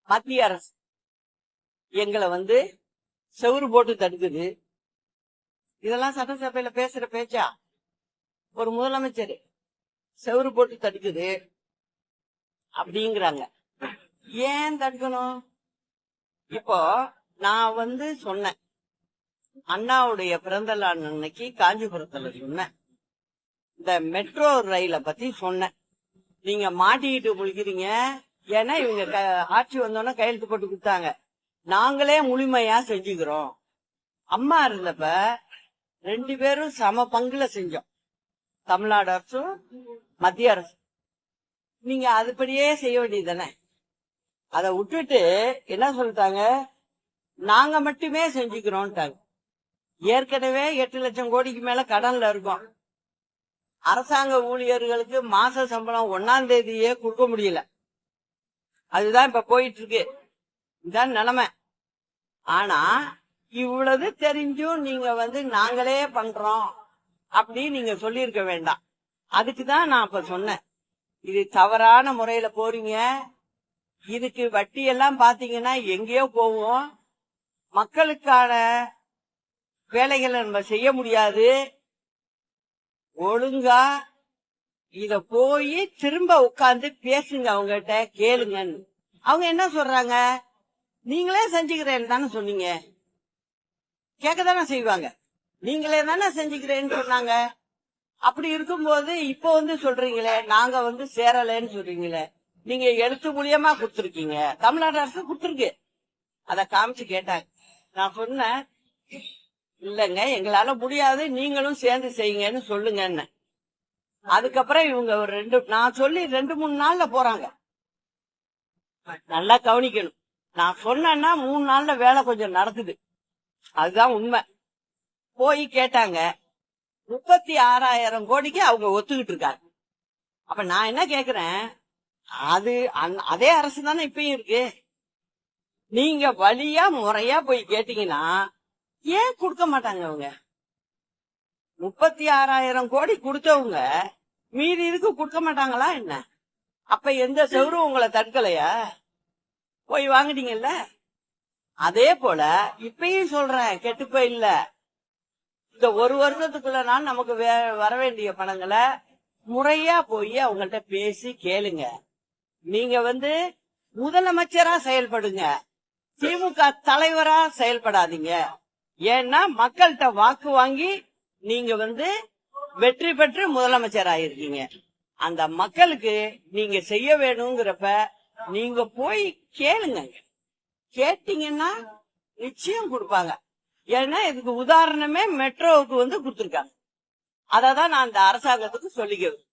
மத்திய அரசு எங்களை செவுரு போட்டு தடுக்குது. இதெல்லாம் சட்டசபையில பேசுற பேச்சா? ஒரு முதலமைச்சர் செவுரு போட்டு தடுக்குது அப்படிங்கிறாங்க. ஏன் தடுக்கணும்? இப்போ நான் சொன்னேன், அண்ணாவுடைய பிறந்த நாள் அன்னைக்கு காஞ்சிபுரத்துல சொன்னேன், இந்த மெட்ரோ ரயில பத்தி சொன்னேன். நீங்க மாட்டிக்கிட்டு முழிக்கிறீங்க. ஏன்னா இவங்க ஆட்சி வந்தோன்னா கையெழுத்து போட்டு கொடுத்தாங்க. நாங்களே முழுமையா செஞ்சுக்கிறோம். அம்மா இருந்தப்ப 2 பேரும் சம பங்குல செஞ்சோம், தமிழ்நாடு அரசும் மத்திய அரசு. நீங்க அதுபடியே செய்ய வேண்டியதுதானே. அதை விட்டுட்டு என்ன சொல்லிட்டாங்க, நாங்க மட்டுமே செஞ்சுக்கிறோம்ட்டாங்க. ஏற்கனவே 8 லட்சம் கோடிக்கு மேல கடன்ல இருக்கோம். அரசாங்க ஊழியர்களுக்கு மாச சம்பளம் 1ஆம் தேதியே கொடுக்க முடியல. அதுதான் இப்ப போயிட்டு இருக்கு. இதுதான் நிலைமை. ஆனா இவ்வளவு தெரிஞ்சும் நீங்க நாங்களே பண்றோம் அப்படி நீங்க சொல்லியிருக்க வேண்டாம். அதுக்குதான் நான் இப்ப சொன்னேன், இது தவறான முறையில போறீங்க. இதுக்கு வட்டி எல்லாம் பாத்தீங்கன்னா எங்கேயோ போவோம். மக்களுக்கான வேலைகளை நம்ம செய்ய முடியாது. ஒழுங்கா இத போய் திரும்ப உட்கார்ந்து பேசுங்க, அவங்ககிட்ட கேளுங்கன்னு. அவங்க என்ன சொல்றாங்க, நீங்களே செஞ்சுக்கிறேன்னு தானே சொன்னீங்க. கேட்கதானே செய்வாங்க. நீங்களே தானே செஞ்சுக்கிறேன்னு சொன்னாங்க. அப்படி இருக்கும்போது இப்ப சொல்றீங்களே நாங்க சேரலன்னு சொல்றீங்களே. நீங்க எழுத்து மூலியமா கொடுத்துருக்கீங்க, தமிழ்நாடு அரசு கொடுத்துருக்கு. அத காமிச்சு கேட்டாங்க. நான் சொன்னேன், இல்லங்க எங்களால முடியாது, நீங்களும் சேர்ந்து செய்யுங்கன்னு சொல்லுங்கன்னு. அதுக்கப்புறம் இவங்க நான் சொல்லி 2-3 நாள்ல போறாங்க. நல்லா கவனிக்கணும். நான் சொன்னேன்னா 3 நாள்ல வேலை கொஞ்சம் நடக்குது. அதுதான் உண்மை. போய் கேட்டாங்க, 36,000 கோடிக்கு அவங்க ஒத்துக்கிட்டு இருக்காங்க. அப்ப நான் என்ன கேக்குறேன், அதே அரசு தானே இப்பயும் இருக்கு. நீங்க வழியா முறையா போய் கேட்டீங்கன்னா ஏன் கொடுக்க மாட்டாங்க அவங்க? 36,000 கோடி கொடுத்தவங்க மீதி இதுக்கு கொடுக்க மாட்டாங்களா என்ன? அப்ப எந்த செவரும் உங்களை தடுக்கலையா? போய் வாங்கிட்டீங்கல்ல. அதே போல இப்பயும் சொல்றேன், கெட்டுப்ப இல்ல. இந்த 1 வருஷத்துக்குள்ள நமக்கு வர வேண்டிய பணங்களை முறையா போய் அவங்கள்ட்ட பேசி கேளுங்க. நீங்க முதலமைச்சரா செயல்படுங்க, திமுக தலைவரா செயல்படாதீங்க. ஏன்னா மக்கள்கிட்ட வாக்கு வாங்கி நீங்க வெற்றி பெற்று முதலமைச்சர் ஆயிருக்கீங்க. அந்த மக்களுக்கு நீங்க செய்ய வேணுங்கிறப்ப நீங்க போய் கேளுங்க. கேட்டீங்கன்னா நிச்சயம் கொடுப்பாங்க. ஏன்னா இதுக்கு உதாரணமே மெட்ரோவுக்கு கொடுத்திருக்காங்க. அததான் நான் அந்த அரசாங்கத்துக்கு சொல்லிக்கிறேன்.